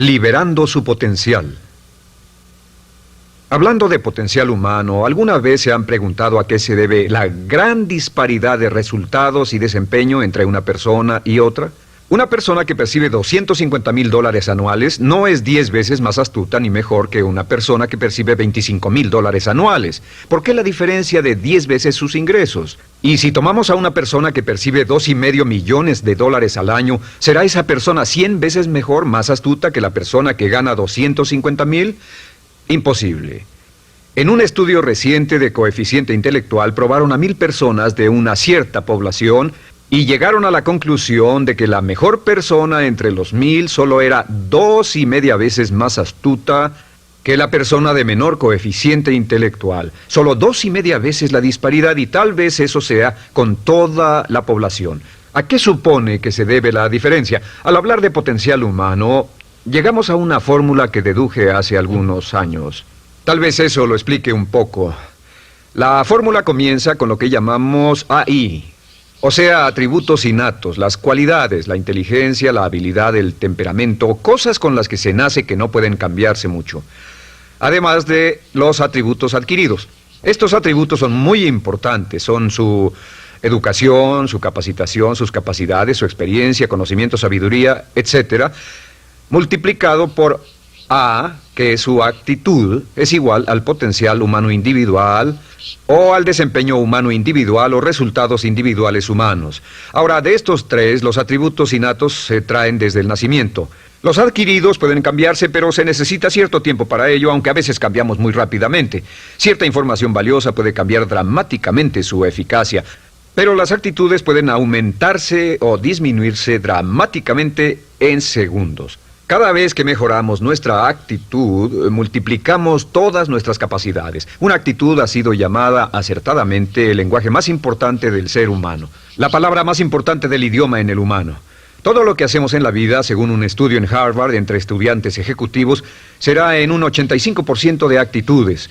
Liberando su potencial. Hablando de potencial humano, ¿alguna vez se han preguntado a qué se debe la gran disparidad de resultados y desempeño entre una persona y otra? Una persona que percibe $250,000 anuales no es 10 veces más astuta ni mejor que una persona que percibe $25,000 anuales. ¿Por qué la diferencia de 10 veces sus ingresos? Y si tomamos a una persona que percibe $2,5 millones al año, ¿será esa persona 100 veces mejor, más astuta que la persona que gana $250,000? Imposible. En un estudio reciente de coeficiente intelectual probaron a 1,000 personas de una cierta población y llegaron a la conclusión de que la mejor persona entre los 1,000 solo era 2,5 veces más astuta que la persona de menor coeficiente intelectual. Solo 2,5 veces la disparidad, y tal vez eso sea con toda la población. ¿A qué supone que se debe la diferencia? Al hablar de potencial humano, llegamos a una fórmula que deduje hace algunos años. Tal vez eso lo explique un poco. La fórmula comienza con lo que llamamos AI, o sea, atributos innatos, las cualidades, la inteligencia, la habilidad, el temperamento, cosas con las que se nace que no pueden cambiarse mucho. Además de los atributos adquiridos. Estos atributos son muy importantes, son su educación, su capacitación, sus capacidades, su experiencia, conocimiento, sabiduría, etcétera, multiplicado por A, que es su actitud, es igual al potencial humano individual o al desempeño humano individual o resultados individuales humanos. Ahora, de estos tres, los atributos innatos se traen desde el nacimiento. Los adquiridos pueden cambiarse, pero se necesita cierto tiempo para ello, aunque a veces cambiamos muy rápidamente. Cierta información valiosa puede cambiar dramáticamente su eficacia, pero las actitudes pueden aumentarse o disminuirse dramáticamente en segundos. Cada vez que mejoramos nuestra actitud, multiplicamos todas nuestras capacidades. Una actitud ha sido llamada acertadamente el lenguaje más importante del ser humano, la palabra más importante del idioma en el humano. Todo lo que hacemos en la vida, según un estudio en Harvard entre estudiantes ejecutivos, será en un 85% de actitudes.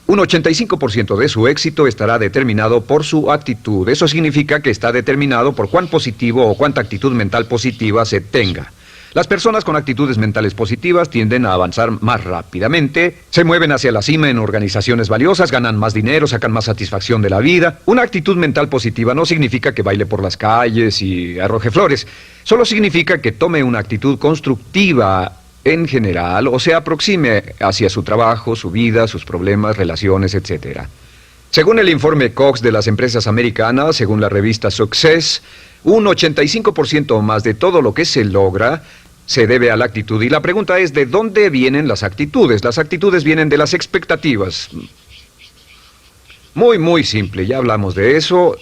Un 85% de su éxito estará determinado por su actitud. Eso significa que está determinado por cuán positivo o cuánta actitud mental positiva se tenga. Las personas con actitudes mentales positivas tienden a avanzar más rápidamente, se mueven hacia la cima en organizaciones valiosas, ganan más dinero, sacan más satisfacción de la vida. Una actitud mental positiva no significa que baile por las calles y arroje flores. Solo significa que tome una actitud constructiva en general o se aproxime hacia su trabajo, su vida, sus problemas, relaciones, etc. Según el informe Cox de las empresas americanas, según la revista Success, un 85% o más de todo lo que se logra se debe a la actitud. Y la pregunta es, ¿de dónde vienen las actitudes? Las actitudes vienen de las expectativas. Muy simple, ya hablamos de eso.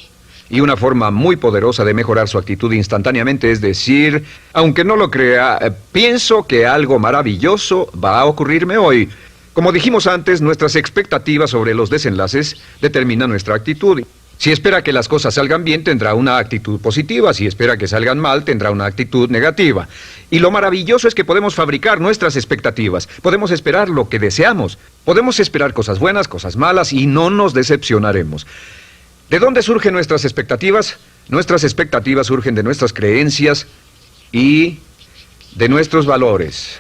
Y una forma muy poderosa de mejorar su actitud instantáneamente es decir, aunque no lo crea, pienso que algo maravilloso va a ocurrirme hoy. Como dijimos antes, nuestras expectativas sobre los desenlaces determinan nuestra actitud. Si espera que las cosas salgan bien, tendrá una actitud positiva. Si espera que salgan mal, tendrá una actitud negativa. Y lo maravilloso es que podemos fabricar nuestras expectativas. Podemos esperar lo que deseamos. Podemos esperar cosas buenas, cosas malas, y no nos decepcionaremos. ¿De dónde surgen nuestras expectativas? Nuestras expectativas surgen de nuestras creencias y de nuestros valores.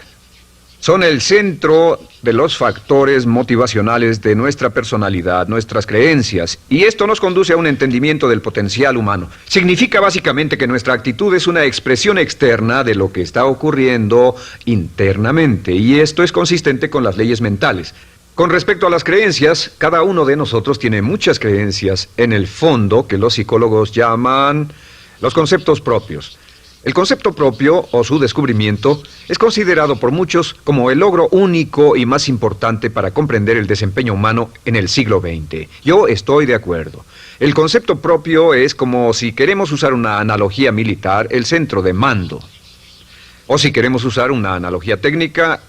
Son el centro de los factores motivacionales de nuestra personalidad, nuestras creencias. Y esto nos conduce a un entendimiento del potencial humano. Significa básicamente que nuestra actitud es una expresión externa de lo que está ocurriendo internamente. Y esto es consistente con las leyes mentales. Con respecto a las creencias, cada uno de nosotros tiene muchas creencias en el fondo que los psicólogos llaman los conceptos propios. El concepto propio, o su descubrimiento, es considerado por muchos como el logro único y más importante para comprender el desempeño humano en el siglo XX. Yo estoy de acuerdo. El concepto propio es como, si queremos usar una analogía militar, el centro de mando. O si queremos usar una analogía técnica,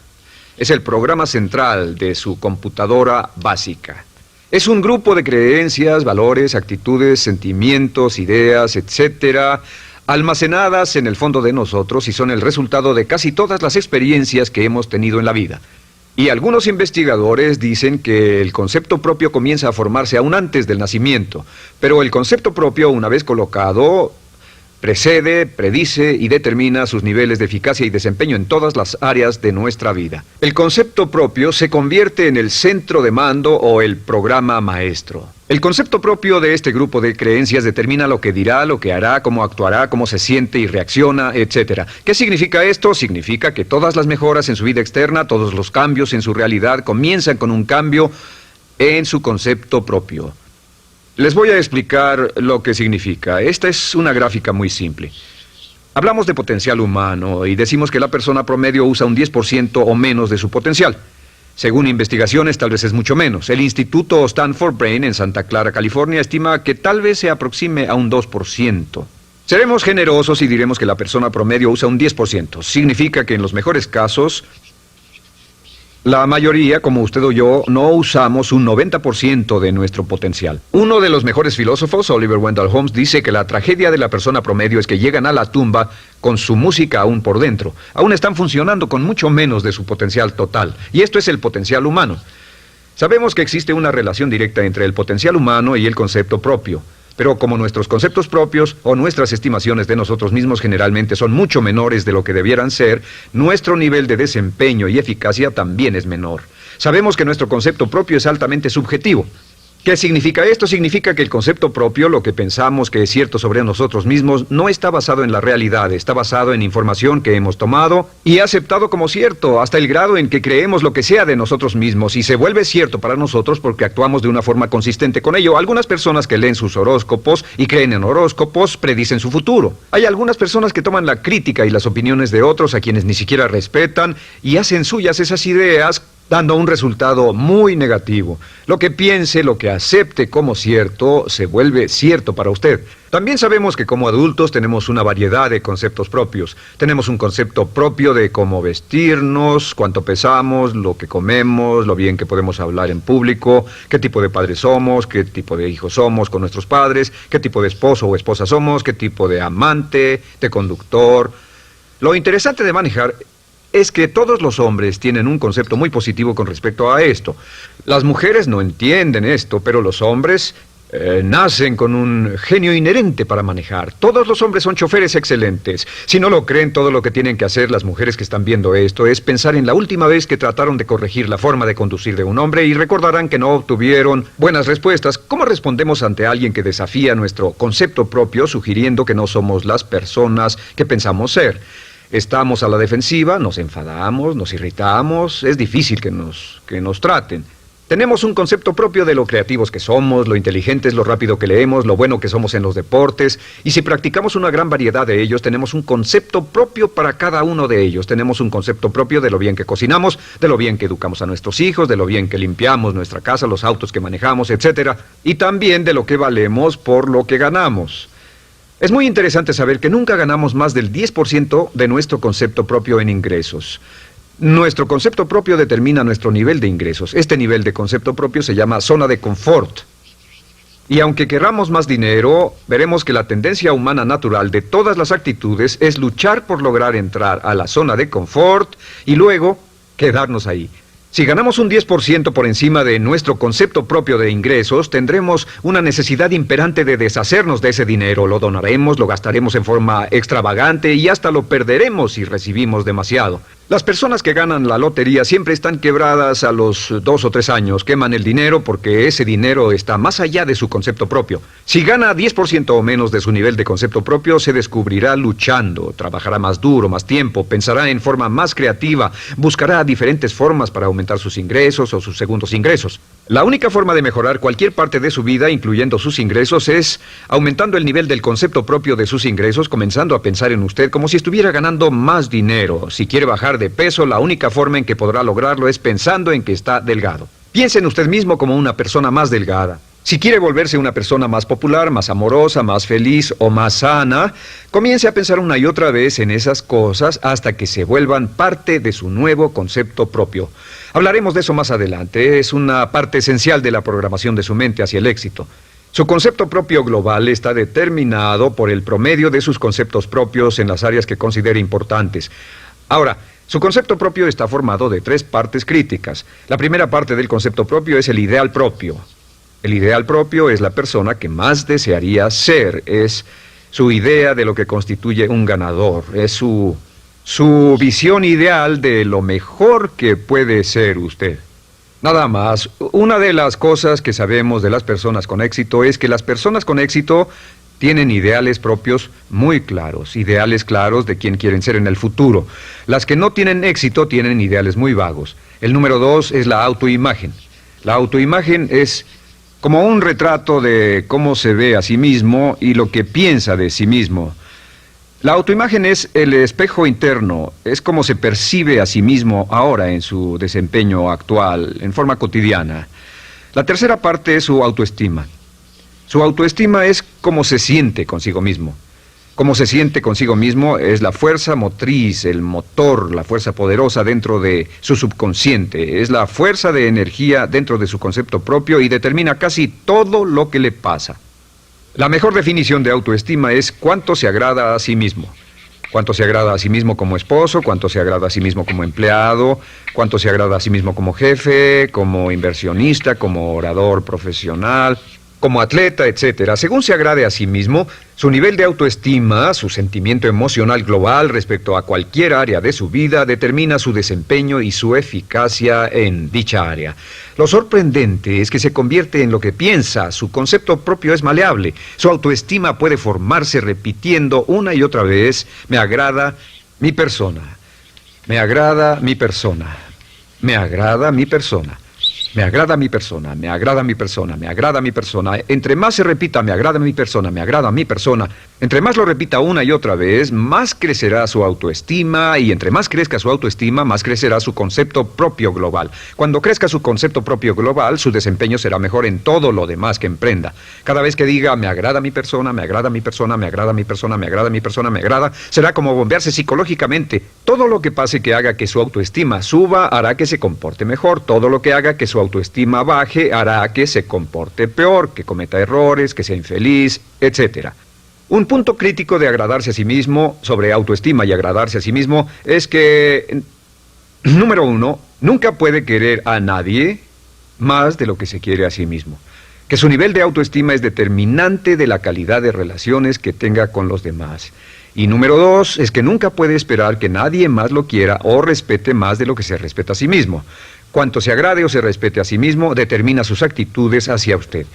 es el programa central de su computadora básica. Es un grupo de creencias, valores, actitudes, sentimientos, ideas, etcétera, almacenadas en el fondo de nosotros y son el resultado de casi todas las experiencias que hemos tenido en la vida. Y algunos investigadores dicen que el concepto propio comienza a formarse aún antes del nacimiento, pero el concepto propio, una vez colocado, Precede, predice y determina sus niveles de eficacia y desempeño en todas las áreas de nuestra vida. El concepto propio se convierte en el centro de mando o el programa maestro. El concepto propio de este grupo de creencias determina lo que dirá, lo que hará, cómo actuará, cómo se siente y reacciona, etc. ¿Qué significa esto? Significa que todas las mejoras en su vida externa, todos los cambios en su realidad comienzan con un cambio en su concepto propio. Les voy a explicar lo que significa. Esta es una gráfica muy simple. Hablamos de potencial humano y decimos que la persona promedio usa un 10% o menos de su potencial. Según investigaciones, tal vez es mucho menos. El Instituto Stanford Brain en Santa Clara, California, estima que tal vez se aproxime a un 2%. Seremos generosos y diremos que la persona promedio usa un 10%. Significa que en los mejores casos, la mayoría, como usted o yo, no usamos un 90% de nuestro potencial. Uno de los mejores filósofos, Oliver Wendell Holmes, dice que la tragedia de la persona promedio es que llegan a la tumba con su música aún por dentro. Aún están funcionando con mucho menos de su potencial total. Y esto es el potencial humano. Sabemos que existe una relación directa entre el potencial humano y el concepto propio. Pero como nuestros conceptos propios o nuestras estimaciones de nosotros mismos generalmente son mucho menores de lo que debieran ser, nuestro nivel de desempeño y eficacia también es menor. Sabemos que nuestro concepto propio es altamente subjetivo. ¿Qué significa esto? Significa que el concepto propio, lo que pensamos que es cierto sobre nosotros mismos, no está basado en la realidad, está basado en información que hemos tomado y aceptado como cierto, hasta el grado en que creemos lo que sea de nosotros mismos y se vuelve cierto para nosotros porque actuamos de una forma consistente con ello. Algunas personas que leen sus horóscopos y creen en horóscopos predicen su futuro. Hay algunas personas que toman la crítica y las opiniones de otros a quienes ni siquiera respetan y hacen suyas esas ideas, dando un resultado muy negativo. Lo que piense, lo que acepte como cierto, se vuelve cierto para usted. También sabemos que como adultos tenemos una variedad de conceptos propios. Tenemos un concepto propio de cómo vestirnos, cuánto pesamos, lo que comemos, lo bien que podemos hablar en público, qué tipo de padres somos, qué tipo de hijos somos con nuestros padres, qué tipo de esposo o esposa somos, qué tipo de amante, de conductor. Lo interesante de manejar es que todos los hombres tienen un concepto muy positivo con respecto a esto. Las mujeres no entienden esto, pero los hombres nacen con un genio inherente para manejar. Todos los hombres son choferes excelentes. Si no lo creen, todo lo que tienen que hacer las mujeres que están viendo esto es pensar en la última vez que trataron de corregir la forma de conducir de un hombre y recordarán que no obtuvieron buenas respuestas. ¿Cómo respondemos ante alguien que desafía nuestro concepto propio, sugiriendo que no somos las personas que pensamos ser? Estamos a la defensiva, nos enfadamos, nos irritamos, es difícil que nos traten. Tenemos un concepto propio de lo creativos que somos, lo inteligentes, lo rápido que leemos, lo bueno que somos en los deportes, y si practicamos una gran variedad de ellos, tenemos un concepto propio para cada uno de ellos. Tenemos un concepto propio de lo bien que cocinamos, de lo bien que educamos a nuestros hijos, de lo bien que limpiamos nuestra casa, los autos que manejamos, etc. Y también de lo que valemos por lo que ganamos. Es muy interesante saber que nunca ganamos más del 10% de nuestro concepto propio en ingresos. Nuestro concepto propio determina nuestro nivel de ingresos. Este nivel de concepto propio se llama zona de confort. Y aunque querramos más dinero, veremos que la tendencia humana natural de todas las actitudes es luchar por lograr entrar a la zona de confort y luego quedarnos ahí. Si ganamos un 10% por encima de nuestro concepto propio de ingresos, tendremos una necesidad imperante de deshacernos de ese dinero. Lo donaremos, lo gastaremos en forma extravagante y hasta lo perderemos si recibimos demasiado. Las personas que ganan la lotería siempre están quebradas a los 2 o 3 años. Queman el dinero porque ese dinero está más allá de su concepto propio. Si gana 10% o menos de su nivel de concepto propio, se descubrirá luchando, trabajará más duro, más tiempo, pensará en forma más creativa, buscará diferentes formas para aumentar sus ingresos o sus segundos ingresos. La única forma de mejorar cualquier parte de su vida, incluyendo sus ingresos, es aumentando el nivel del concepto propio de sus ingresos, comenzando a pensar en usted como si estuviera ganando más dinero. Si quiere bajar de peso, la única forma en que podrá lograrlo es pensando en que está delgado. Piense en usted mismo como una persona más delgada. Si quiere volverse una persona más popular, más amorosa, más feliz o más sana, comience a pensar una y otra vez en esas cosas hasta que se vuelvan parte de su nuevo concepto propio. Hablaremos de eso más adelante. Es una parte esencial de la programación de su mente hacia el éxito. Su concepto propio global está determinado por el promedio de sus conceptos propios en las áreas que considere importantes. Ahora, su concepto propio está formado de 3 partes críticas. La primera parte del concepto propio es el ideal propio. El ideal propio es la persona que más desearía ser, es su idea de lo que constituye un ganador, es su visión ideal de lo mejor que puede ser usted. Nada más, una de las cosas que sabemos de las personas con éxito es que las personas con éxito tienen ideales propios muy claros, ideales claros de quién quieren ser en el futuro. Las que no tienen éxito tienen ideales muy vagos. El número 2 es la autoimagen. La autoimagen es como un retrato de cómo se ve a sí mismo y lo que piensa de sí mismo. La autoimagen es el espejo interno, es como se percibe a sí mismo ahora en su desempeño actual, en forma cotidiana. La tercera parte es su autoestima. Su autoestima es cómo se siente consigo mismo. Cómo se siente consigo mismo es la fuerza motriz, el motor, la fuerza poderosa dentro de su subconsciente. Es la fuerza de energía dentro de su concepto propio y determina casi todo lo que le pasa. La mejor definición de autoestima es cuánto se agrada a sí mismo. Cuánto se agrada a sí mismo como esposo, cuánto se agrada a sí mismo como empleado, cuánto se agrada a sí mismo como jefe, como inversionista, como orador profesional, como atleta, etcétera. Según se agrade a sí mismo, su nivel de autoestima, su sentimiento emocional global respecto a cualquier área de su vida, determina su desempeño y su eficacia en dicha área. Lo sorprendente es que se convierte en lo que piensa, su concepto propio es maleable, su autoestima puede formarse repitiendo una y otra vez, me agrada mi persona, me agrada mi persona, me agrada mi persona. Me agrada mi persona, me agrada mi persona, me agrada mi persona. Entre más se repita, me agrada mi persona, me agrada mi persona, entre más lo repita una y otra vez, más crecerá su autoestima y entre más crezca su autoestima, más crecerá su concepto propio global. Cuando crezca su concepto propio global, su desempeño será mejor en todo lo demás que emprenda. Cada vez que diga, me agrada mi persona, me agrada mi persona, me agrada mi persona, me agrada mi persona, me agrada, será como bombearse psicológicamente. Todo lo que pase que haga que su autoestima suba, hará que se comporte mejor. Todo lo que haga que su autoestima baje hará que se comporte peor, que cometa errores, que sea infeliz, etc. Un punto crítico de agradarse a sí mismo, sobre autoestima y agradarse a sí mismo, es que, número 1, nunca puede querer a nadie más de lo que se quiere a sí mismo. Que su nivel de autoestima es determinante de la calidad de relaciones que tenga con los demás. Y número 2, es que nunca puede esperar que nadie más lo quiera o respete más de lo que se respeta a sí mismo. Cuanto se agrade o se respete a sí mismo, determina sus actitudes hacia usted.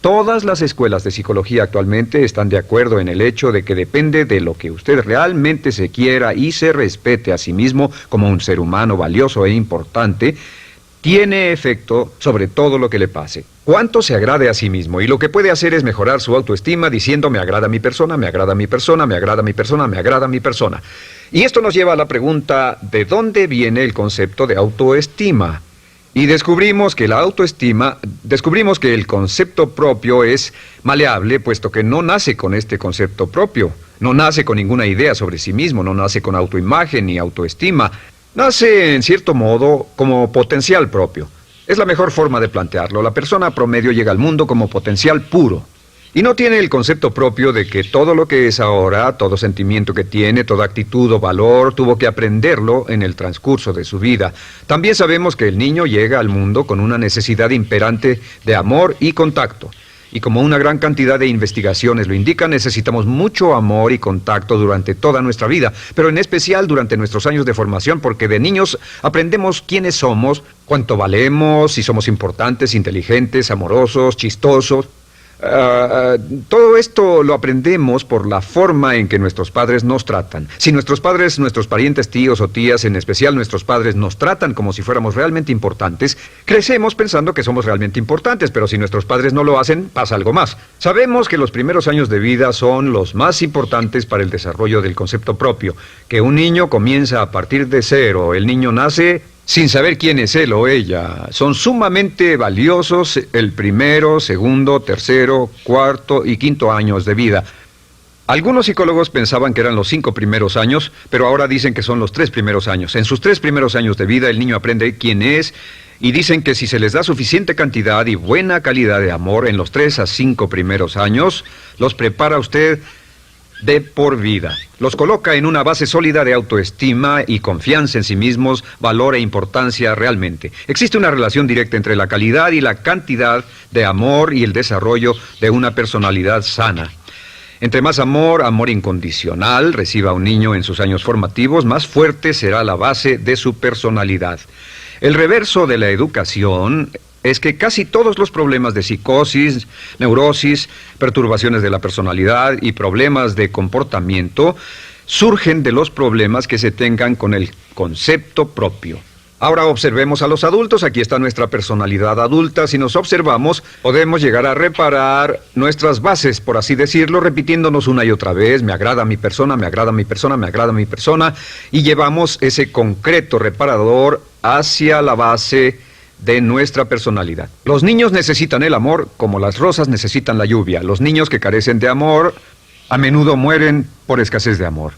Todas las escuelas de psicología actualmente están de acuerdo en el hecho de que depende de lo que usted realmente se quiera y se respete a sí mismo como un ser humano valioso e importante, tiene efecto sobre todo lo que le pase. Cuánto se agrade a sí mismo, y lo que puede hacer es mejorar su autoestima diciendo me agrada mi persona, me agrada mi persona, me agrada mi persona, me agrada mi persona. Y esto nos lleva a la pregunta, ¿de dónde viene el concepto de autoestima? Y descubrimos que el concepto propio es maleable, puesto que no nace con este concepto propio, no nace con ninguna idea sobre sí mismo, no nace con autoimagen ni autoestima. Nace, en cierto modo, como potencial propio. Es la mejor forma de plantearlo. La persona promedio llega al mundo como potencial puro. Y no tiene el concepto propio de que todo lo que es ahora, todo sentimiento que tiene, toda actitud o valor, tuvo que aprenderlo en el transcurso de su vida. También sabemos que el niño llega al mundo con una necesidad imperante de amor y contacto. Y como una gran cantidad de investigaciones lo indican, necesitamos mucho amor y contacto durante toda nuestra vida, pero en especial durante nuestros años de formación, porque de niños aprendemos quiénes somos, cuánto valemos, si somos importantes, inteligentes, amorosos, chistosos. Todo esto lo aprendemos por la forma en que nuestros padres nos tratan. Si nuestros padres, nuestros parientes, tíos o tías, en especial nuestros padres, nos tratan como si fuéramos realmente importantes, crecemos pensando que somos realmente importantes, pero si nuestros padres no lo hacen, pasa algo más. Sabemos que los primeros años de vida son los más importantes para el desarrollo del concepto propio, que un niño comienza a partir de cero. El niño nace sin saber quién es él o ella. Son sumamente valiosos el primero, segundo, tercero, cuarto y quinto años de vida. Algunos psicólogos pensaban que eran los 5 primeros años, pero ahora dicen que son los 3 primeros años. En sus 3 primeros años de vida el niño aprende quién es y dicen que si se les da suficiente cantidad y buena calidad de amor en los 3 a 5 primeros años, los prepara usted de por vida. Los coloca en una base sólida de autoestima y confianza en sí mismos, valor e importancia realmente. Existe una relación directa entre la calidad y la cantidad de amor y el desarrollo de una personalidad sana. Entre más amor, amor incondicional, reciba un niño en sus años formativos, más fuerte será la base de su personalidad. El reverso de la educación es que casi todos los problemas de psicosis, neurosis, perturbaciones de la personalidad y problemas de comportamiento surgen de los problemas que se tengan con el concepto propio. Ahora observemos a los adultos. Aquí está nuestra personalidad adulta. Si nos observamos, podemos llegar a reparar nuestras bases, por así decirlo, repitiéndonos una y otra vez: me agrada mi persona, me agrada mi persona, me agrada mi persona, y llevamos ese concreto reparador hacia la base de nuestra personalidad. Los niños necesitan el amor como las rosas necesitan la lluvia. Los niños que carecen de amor a menudo mueren por escasez de amor.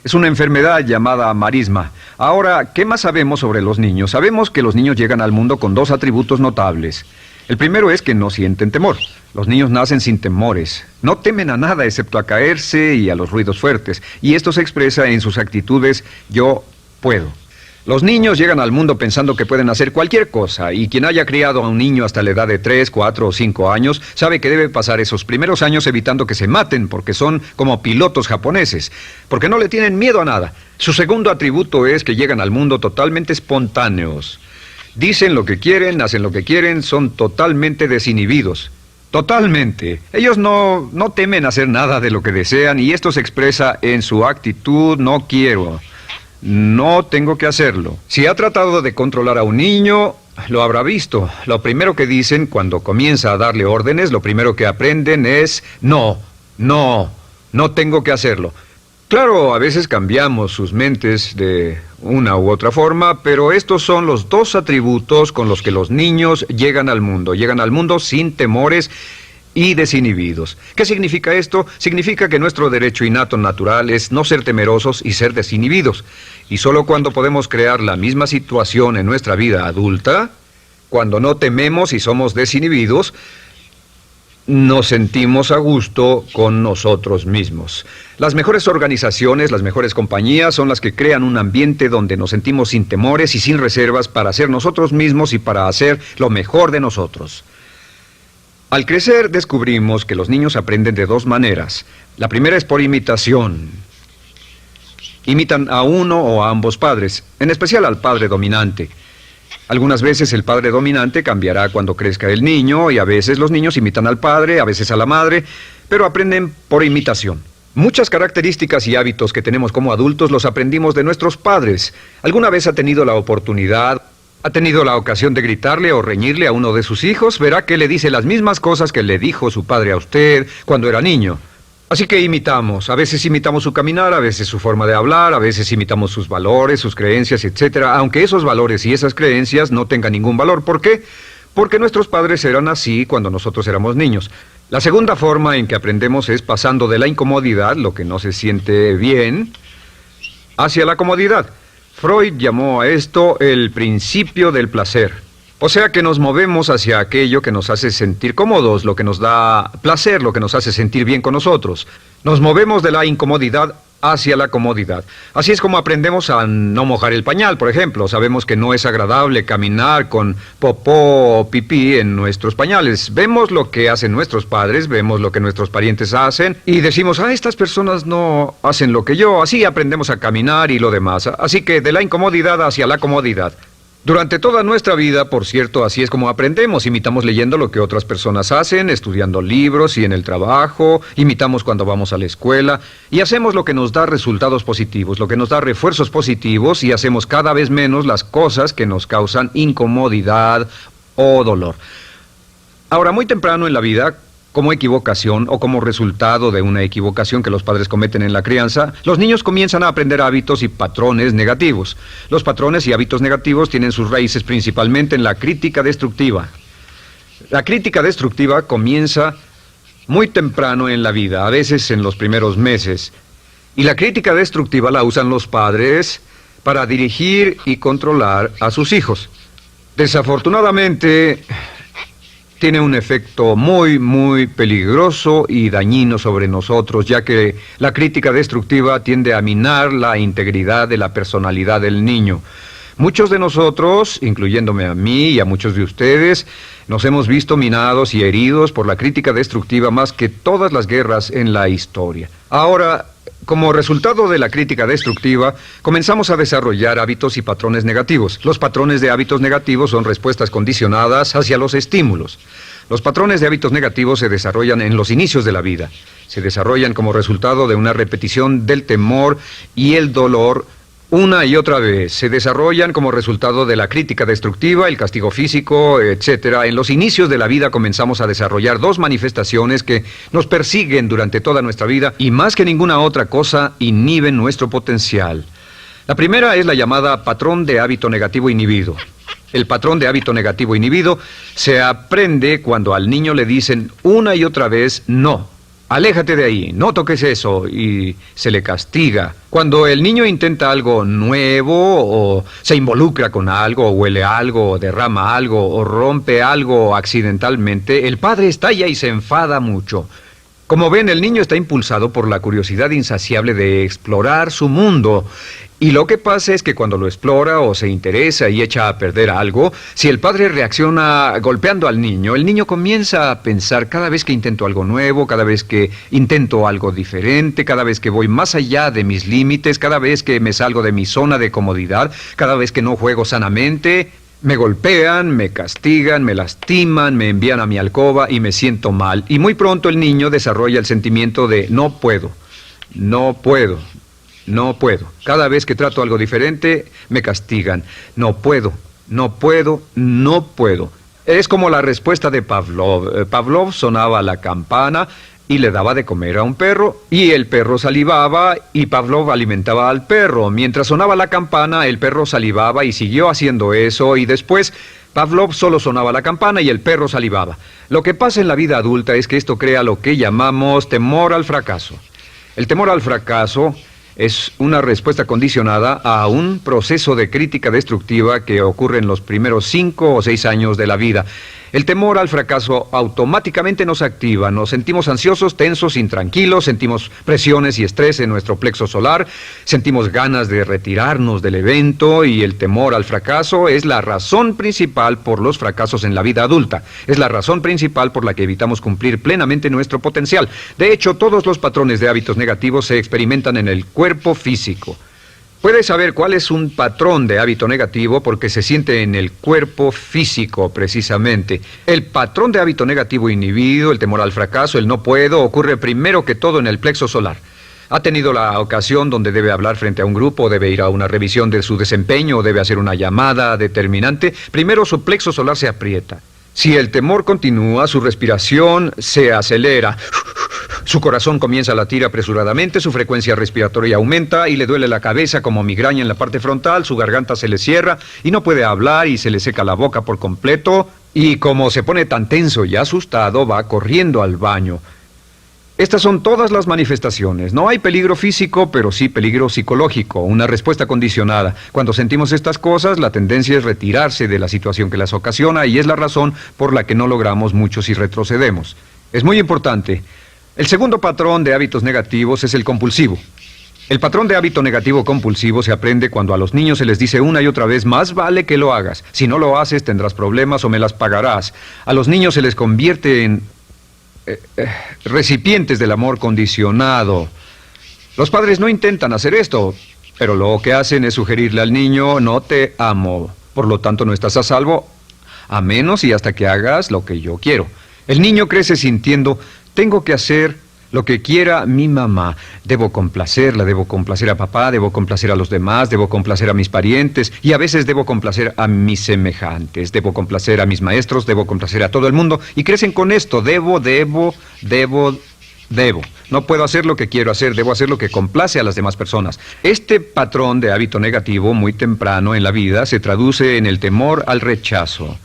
Es una enfermedad llamada marisma. Ahora, ¿qué más sabemos sobre los niños? Sabemos que los niños llegan al mundo con dos atributos notables. El primero es que no sienten temor. Los niños nacen sin temores. No temen a nada excepto a caerse y a los ruidos fuertes. Y esto se expresa en sus actitudes: yo puedo. Los niños llegan al mundo pensando que pueden hacer cualquier cosa, y quien haya criado a un niño hasta la edad de 3, 4 o 5 años sabe que debe pasar esos primeros años evitando que se maten, porque son como pilotos japoneses, porque no le tienen miedo a nada. Su segundo atributo es que llegan al mundo totalmente espontáneos. Dicen lo que quieren, hacen lo que quieren, son totalmente desinhibidos. Totalmente. Ellos no temen hacer nada de lo que desean, y esto se expresa en su actitud: no quiero. No tengo que hacerlo. Si ha tratado de controlar a un niño, lo habrá visto. Lo primero que dicen cuando comienza a darle órdenes, lo primero que aprenden es: no tengo que hacerlo. Claro, a veces cambiamos sus mentes de una u otra forma, pero estos son los dos atributos con los que los niños llegan al mundo. Llegan al mundo sin temores y desinhibidos. ¿Qué significa esto? Significa que nuestro derecho innato natural es no ser temerosos y ser desinhibidos. Y solo cuando podemos crear la misma situación en nuestra vida adulta, cuando no tememos y somos desinhibidos, nos sentimos a gusto con nosotros mismos. Las mejores organizaciones, las mejores compañías son las que crean un ambiente donde nos sentimos sin temores y sin reservas para ser nosotros mismos y para hacer lo mejor de nosotros. Al crecer descubrimos que los niños aprenden de dos maneras. La primera es por imitación. Imitan a uno o a ambos padres, en especial al padre dominante. Algunas veces el padre dominante cambiará cuando crezca el niño, y a veces los niños imitan al padre, a veces a la madre, pero aprenden por imitación. Muchas características y hábitos que tenemos como adultos los aprendimos de nuestros padres. ¿Alguna vez ha tenido la oportunidad, ha tenido la ocasión de gritarle o reñirle a uno de sus hijos? Verá que le dice las mismas cosas que le dijo su padre a usted cuando era niño. Así que imitamos. A veces imitamos su caminar, a veces su forma de hablar, a veces imitamos sus valores, sus creencias, etcétera, aunque esos valores y esas creencias no tengan ningún valor. ¿Por qué? Porque nuestros padres eran así cuando nosotros éramos niños. La segunda forma en que aprendemos es pasando de la incomodidad, lo que no se siente bien, hacia la comodidad. Freud llamó a esto el principio del placer. O sea que nos movemos hacia aquello que nos hace sentir cómodos, lo que nos da placer, lo que nos hace sentir bien con nosotros. Nos movemos de la incomodidad hacia la comodidad. Así es como aprendemos a no mojar el pañal, por ejemplo. Sabemos que no es agradable caminar con popó o pipí en nuestros pañales. Vemos lo que hacen nuestros padres, vemos lo que nuestros parientes hacen y decimos: estas personas no hacen lo que yo. Así aprendemos a caminar y lo demás. Así que de la incomodidad hacia la comodidad. Durante toda nuestra vida, por cierto, así es como aprendemos. Imitamos leyendo lo que otras personas hacen, estudiando libros y en el trabajo, imitamos cuando vamos a la escuela, y hacemos lo que nos da resultados positivos, lo que nos da refuerzos positivos, y hacemos cada vez menos las cosas que nos causan incomodidad o dolor. Ahora, muy temprano en la vida, como equivocación o como resultado de una equivocación que los padres cometen en la crianza, los niños comienzan a aprender hábitos y patrones negativos. Los patrones y hábitos negativos tienen sus raíces principalmente en la crítica destructiva. La crítica destructiva comienza muy temprano en la vida, a veces en los primeros meses. Y la crítica destructiva la usan los padres para dirigir y controlar a sus hijos. Desafortunadamente, tiene un efecto muy peligroso y dañino sobre nosotros, ya que la crítica destructiva tiende a minar la integridad de la personalidad del niño. Muchos de nosotros, incluyéndome a mí y a muchos de ustedes, nos hemos visto minados y heridos por la crítica destructiva más que todas las guerras en la historia. Ahora, como resultado de la crítica destructiva, comenzamos a desarrollar hábitos y patrones negativos. Los patrones de hábitos negativos son respuestas condicionadas hacia los estímulos. Los patrones de hábitos negativos se desarrollan en los inicios de la vida. Se desarrollan como resultado de una repetición del temor y el dolor una y otra vez. Se desarrollan como resultado de la crítica destructiva, el castigo físico, etc. En los inicios de la vida comenzamos a desarrollar dos manifestaciones que nos persiguen durante toda nuestra vida y más que ninguna otra cosa inhiben nuestro potencial. La primera es la llamada patrón de hábito negativo inhibido. El patrón de hábito negativo inhibido se aprende cuando al niño le dicen una y otra vez no. Aléjate de ahí, no toques eso, y se le castiga. Cuando el niño intenta algo nuevo, o se involucra con algo, o huele algo, o derrama algo, o rompe algo accidentalmente, el padre estalla y se enfada mucho. Como ven, el niño está impulsado por la curiosidad insaciable de explorar su mundo. Y lo que pasa es que cuando lo explora o se interesa y echa a perder algo, si el padre reacciona golpeando al niño, el niño comienza a pensar cada vez que intento algo nuevo, cada vez que intento algo diferente, cada vez que voy más allá de mis límites, cada vez que me salgo de mi zona de comodidad, cada vez que no juego sanamente, me golpean, me castigan, me lastiman, me envían a mi alcoba y me siento mal. Y muy pronto el niño desarrolla el sentimiento de no puedo, no puedo. No puedo. Cada vez que trato algo diferente, me castigan. No puedo, no puedo, no puedo. Es como la respuesta de Pavlov. Pavlov sonaba la campana y le daba de comer a un perro, y el perro salivaba, y Pavlov alimentaba al perro. Mientras sonaba la campana, el perro salivaba y siguió haciendo eso, y después Pavlov solo sonaba la campana y el perro salivaba. Lo que pasa en la vida adulta es que esto crea lo que llamamos temor al fracaso. El temor al fracaso es una respuesta condicionada a un proceso de crítica destructiva que ocurre en los primeros 5 o 6 años de la vida. El temor al fracaso automáticamente nos activa, nos sentimos ansiosos, tensos, intranquilos, sentimos presiones y estrés en nuestro plexo solar, sentimos ganas de retirarnos del evento, y el temor al fracaso es la razón principal por los fracasos en la vida adulta. Es la razón principal por la que evitamos cumplir plenamente nuestro potencial. De hecho, todos los patrones de hábitos negativos se experimentan en el cuerpo físico. Puedes saber cuál es un patrón de hábito negativo porque se siente en el cuerpo físico, precisamente. El patrón de hábito negativo inhibido, el temor al fracaso, el no puedo, ocurre primero que todo en el plexo solar. ¿Ha tenido la ocasión donde debe hablar frente a un grupo, debe ir a una revisión de su desempeño o debe hacer una llamada determinante? Primero su plexo solar se aprieta. Si el temor continúa, su respiración se acelera. Su corazón comienza a latir apresuradamente, su frecuencia respiratoria aumenta y le duele la cabeza como migraña en la parte frontal, su garganta se le cierra y no puede hablar y se le seca la boca por completo, y como se pone tan tenso y asustado, va corriendo al baño. Estas son todas las manifestaciones. No hay peligro físico, pero sí peligro psicológico, una respuesta condicionada. Cuando sentimos estas cosas, la tendencia es retirarse de la situación que las ocasiona, y es la razón por la que no logramos mucho si retrocedemos. Es muy importante. El segundo patrón de hábitos negativos es el compulsivo. El patrón de hábito negativo compulsivo se aprende cuando a los niños se les dice una y otra vez: más vale que lo hagas. Si no lo haces, tendrás problemas o me las pagarás. A los niños se les convierte en recipientes del amor condicionado. Los padres no intentan hacer esto, pero lo que hacen es sugerirle al niño: no te amo, por lo tanto no estás a salvo, a menos y hasta que hagas lo que yo quiero. El niño crece sintiendo: tengo que hacer lo que quiera mi mamá. Debo complacerla, debo complacer a papá, debo complacer a los demás, debo complacer a mis parientes, y a veces debo complacer a mis semejantes, debo complacer a mis maestros, debo complacer a todo el mundo, y crecen con esto: debo. No puedo hacer lo que quiero hacer, debo hacer lo que complace a las demás personas. Este patrón de hábito negativo muy temprano en la vida se traduce en el temor al rechazo.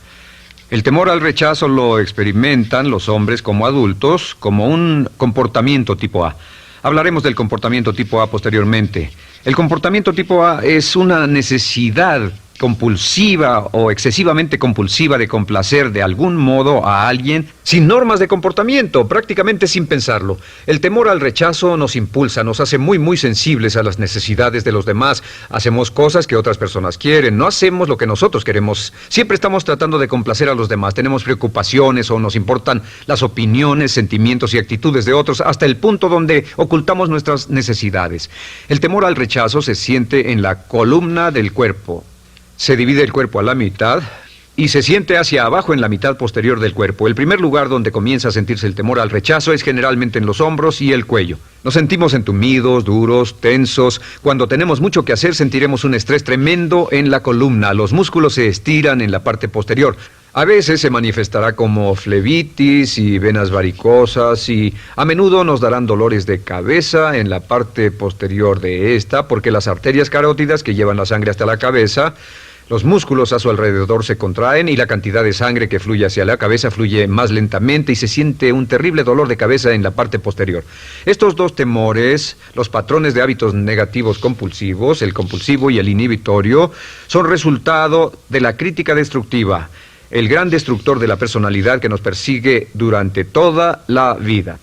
El temor al rechazo lo experimentan los hombres como adultos como un comportamiento tipo A. Hablaremos del comportamiento tipo A posteriormente. El comportamiento tipo A es una necesidad compulsiva o excesivamente compulsiva de complacer de algún modo a alguien sin normas de comportamiento, prácticamente sin pensarlo. El temor al rechazo nos impulsa, nos hace muy sensibles a las necesidades de los demás. Hacemos cosas que otras personas quieren, no hacemos lo que nosotros queremos. Siempre estamos tratando de complacer a los demás. Tenemos preocupaciones o nos importan las opiniones, sentimientos y actitudes de otros hasta el punto donde ocultamos nuestras necesidades. El temor al rechazo se siente en la columna del cuerpo. Se divide el cuerpo a la mitad y se siente hacia abajo en la mitad posterior del cuerpo. El primer lugar donde comienza a sentirse el temor al rechazo es generalmente en los hombros y el cuello. Nos sentimos entumidos, duros, tensos. Cuando tenemos mucho que hacer sentiremos un estrés tremendo en la columna. Los músculos se estiran en la parte posterior. A veces se manifestará como flebitis y venas varicosas y a menudo nos darán dolores de cabeza en la parte posterior de esta porque las arterias carótidas que llevan la sangre hasta la cabeza, los músculos a su alrededor se contraen y la cantidad de sangre que fluye hacia la cabeza fluye más lentamente y se siente un terrible dolor de cabeza en la parte posterior. Estos dos temores, los patrones de hábitos negativos compulsivos, el compulsivo y el inhibitorio, son resultado de la crítica destructiva, el gran destructor de la personalidad que nos persigue durante toda la vida.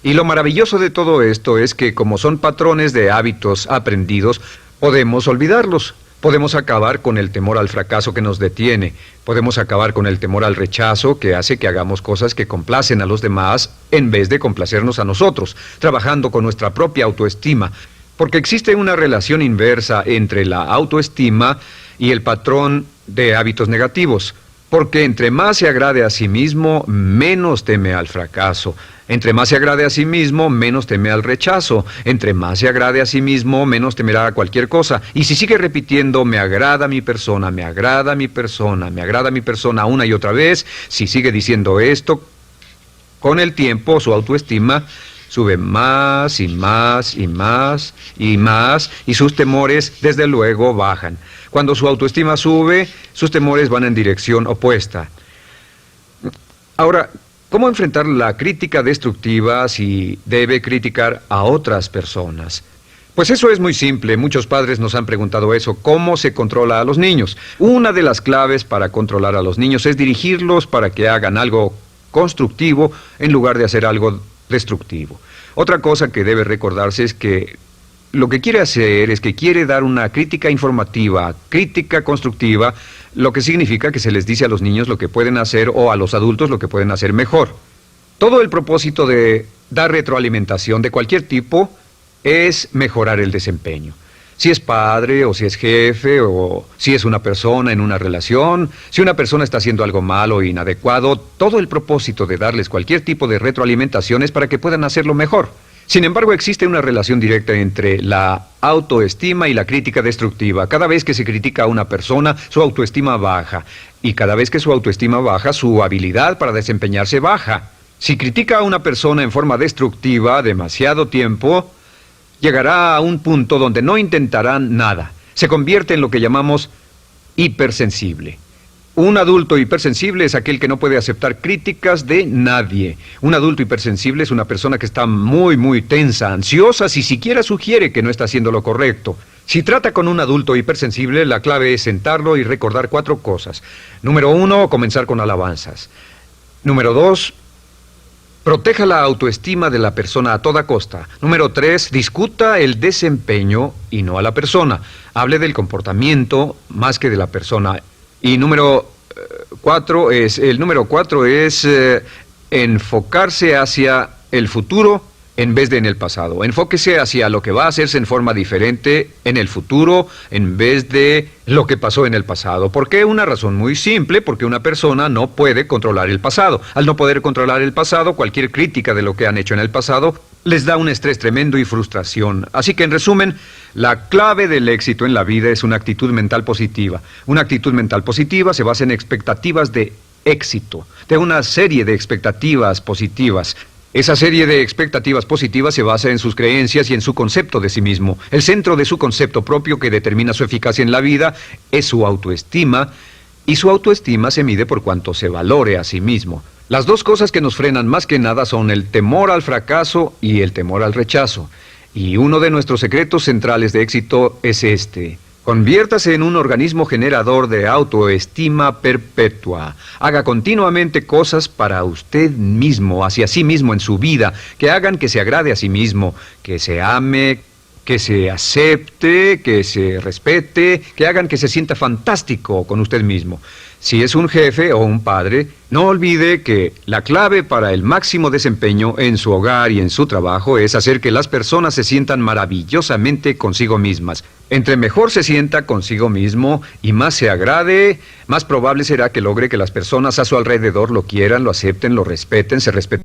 Y lo maravilloso de todo esto es que como son patrones de hábitos aprendidos, podemos olvidarlos. Podemos acabar con el temor al fracaso que nos detiene. Podemos acabar con el temor al rechazo que hace que hagamos cosas que complacen a los demás en vez de complacernos a nosotros, trabajando con nuestra propia autoestima. Porque existe una relación inversa entre la autoestima y el patrón de hábitos negativos. Porque entre más se agrade a sí mismo, menos teme al fracaso. Entre más se agrade a sí mismo, menos teme al rechazo. Entre más se agrade a sí mismo, menos temerá a cualquier cosa. Y si sigue repitiendo, me agrada mi persona, me agrada mi persona, me agrada mi persona una y otra vez, si sigue diciendo esto, con el tiempo su autoestima sube más y más y más y más y sus temores desde luego bajan. Cuando su autoestima sube, sus temores van en dirección opuesta. Ahora, ¿cómo enfrentar la crítica destructiva si debe criticar a otras personas? Pues eso es muy simple. Muchos padres nos han preguntado eso. ¿Cómo se controla a los niños? Una de las claves para controlar a los niños es dirigirlos para que hagan algo constructivo en lugar de hacer algo destructivo. Otra cosa que debe recordarse es que lo que quiere hacer es que quiere dar una crítica informativa, crítica constructiva, lo que significa que se les dice a los niños lo que pueden hacer o a los adultos lo que pueden hacer mejor. Todo el propósito de dar retroalimentación de cualquier tipo es mejorar el desempeño. Si es padre o si es jefe o si es una persona en una relación, si una persona está haciendo algo malo o inadecuado, todo el propósito de darles cualquier tipo de retroalimentación es para que puedan hacerlo mejor. Sin embargo, existe una relación directa entre la autoestima y la crítica destructiva. Cada vez que se critica a una persona, su autoestima baja. Y cada vez que su autoestima baja, su habilidad para desempeñarse baja. Si critica a una persona en forma destructiva demasiado tiempo, llegará a un punto donde no intentarán nada. Se convierte en lo que llamamos hipersensible. Un adulto hipersensible es aquel que no puede aceptar críticas de nadie. Un adulto hipersensible es una persona que está muy tensa, ansiosa, si siquiera sugiere que no está haciendo lo correcto. Si trata con un adulto hipersensible, la clave es sentarlo y recordar 4 cosas. Número 1, comenzar con alabanzas. Número 2, proteja la autoestima de la persona a toda costa. Número 3, discuta el desempeño y no a la persona. Hable del comportamiento más que de la persona. Y número 4 es enfocarse hacia el futuro en vez de en el pasado. Enfóquese hacia lo que va a hacerse en forma diferente en el futuro en vez de lo que pasó en el pasado. ¿Por qué? Una razón muy simple, porque una persona no puede controlar el pasado. Al no poder controlar el pasado, cualquier crítica de lo que han hecho en el pasado les da un estrés tremendo y frustración. Así que, en resumen, la clave del éxito en la vida es una actitud mental positiva. Una actitud mental positiva se basa en expectativas de éxito, de una serie de expectativas positivas. Esa serie de expectativas positivas se basa en sus creencias y en su concepto de sí mismo. El centro de su concepto propio que determina su eficacia en la vida es su autoestima, y su autoestima se mide por cuanto se valore a sí mismo. Las dos cosas que nos frenan más que nada son el temor al fracaso y el temor al rechazo. Y uno de nuestros secretos centrales de éxito es este: Conviértase en un organismo generador de autoestima perpetua. Haga continuamente cosas para usted mismo, hacia sí mismo en su vida, que hagan que se agrade a sí mismo, que se ame, que se acepte, que se respete, que hagan que se sienta fantástico con usted mismo. Si es un jefe o un padre, no olvide que la clave para el máximo desempeño en su hogar y en su trabajo es hacer que las personas se sientan maravillosamente consigo mismas. Entre mejor se sienta consigo mismo y más se agrade, más probable será que logre que las personas a su alrededor lo quieran, lo acepten, lo respeten, se respeten.